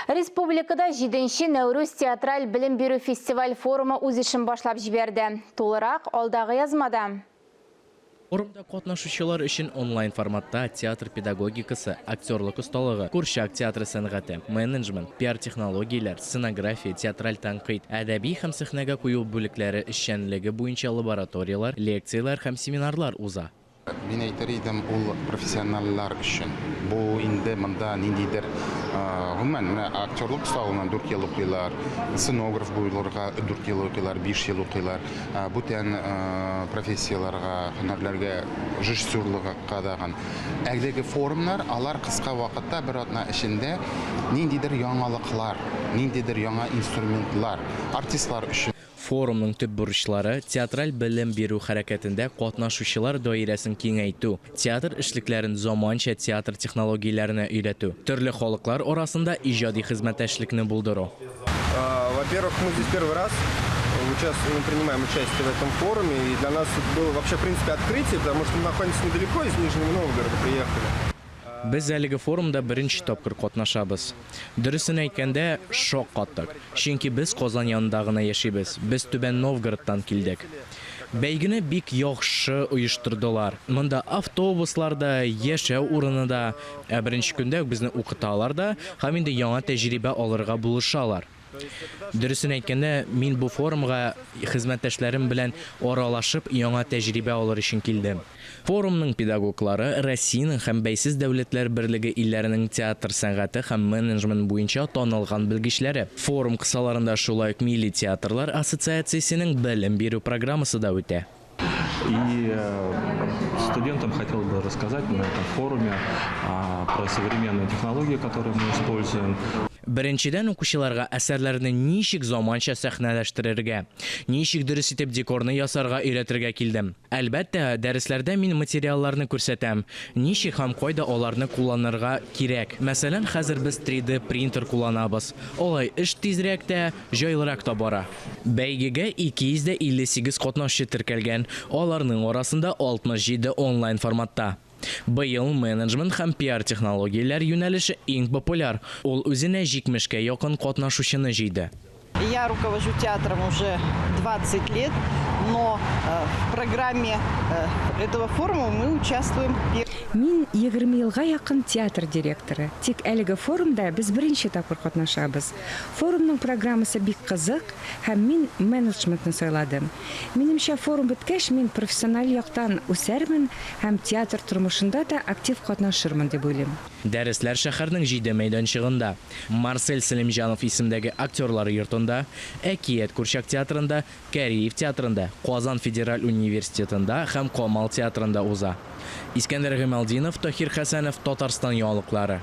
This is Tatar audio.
Республикада 7-ші Нәурүз театраль білім беру фестиваль форумы үз ішін башлап жіберді. Толырақ алдағы язмада. Форумда катнашучылар үшін онлайн форматта театр педагогикасы, актерлык усталыгы, Курчак театры сәнгате, менеджмент, пиар-технологиялар, сценография, театраль тәнкыйть, әдәби һәм сәхнәгә кую бүлекләре эшчәнлеге буенча лабораториялар, лекциялар һәм семинарлар уза. Мен әйтер идем, ул профессионаллар өчен. Бу инде монда ниндидер гомумән актерлык усталыгыннан 4 ел укыйлар, сценограф булырга 4 ел укыйлар, 5 ел укыйлар. Бүтән профессияларга, һөнәрләргә, режиссерлыкка кадаган. Әгдәге форумнар алар кыска вакытта бер атна эчендә ниндидер яңалыклар, ниндидер яңа инструментлар артистлар өчен. Форумның төп бурычлары театраль белем бирү хәрәкәтендә катнашучылар даирәсен киңәйтү, театр эшлекләрен заманча театр технологияләренә өйрәтү, төрле халыклар арасында иҗади хезмәттәшлекне булдыру. Во-первых, мы здесь первый раз принимаем участие в этом форуме, и для нас это было вообще в принципе открытие, потому что мы находимся недалеко, из Нижнего Новгорода приехали. Без әлеге форумда беренче тапкыр катнашабыз. Дөресен әйткәндә, шок каттык. Чөнки без Казан янында гына яшибез. Без Түбән Новгородтан килдек. Бәйгене бик яхшы оештырдылар. Монда автобусларда, яшәү урыны да, беренче көндә безне укыталар да, һәм инде яңа тәҗрибә алырга булышалар. Дөресен әйткәндә, мин бу форумга хезмәттәшләрем белән аралашып яңа тәҗрибә алыр өчен килдем. Форумның педагоглары Россиянең һәм бәйсез дәүләтләр берлеге илләренең театр сәнгате һәм менеджмент буенча танылган белгечләре. Форум кысаларында шулай ук Милли театрлар ассоциациясенең белем бирү программасы да үтә. И студентам хотел бы рассказать на этом форуме про современные технологии, которые мы используем. Беренчедән укучыларга әсәрләрне ничек заманча сәхнәләштерергә, ничек дөрес итеп декорны ясарга өйрәтергә килдем. Әлбәттә, дәресләрдә мин материалларны күрсәтәм, ничек һәм кайда аларны кулланырга кирәк. Мәсәлән, хәзер без 3D принтер кулланабыз. Алай эш тизрәк тә, җайлырак та бара. Бәйгегә 258 катнашчы теркәлгән, аларның арасында 67 онлайн форматта. Быел менеджмент һәм пиар технологияләр юнәлеше иң популяр. Ул үзенә 70-кә якын катнашучыны җыйды. Я руковожу театром уже 20 лет, но в программе этого форума мы участвуем. Мин 20 елга якын театр директоры. Тик әлеге форумда без беренче тапкыр катнашабыз. Форумның программасы бик кызык, һәм мин менеджментны сайладым. Минемчә, форум беткәч, мин профессиональ яктан үсәрмен һәм театр тормышында да актив катнашырмын дип уйлыйм. Дәресләр шәһәрнең 7 мәйданчыгында, Марсель Сәлимҗанов исемдәге актерлар йортында, Әкият Курчак театрында, Кәриев театрында, Казан федераль университетында һәм Камал театрында уза. Искәндәр Гыймалдинов, Тахир Хәсәнов, Татарстан яңалыклары.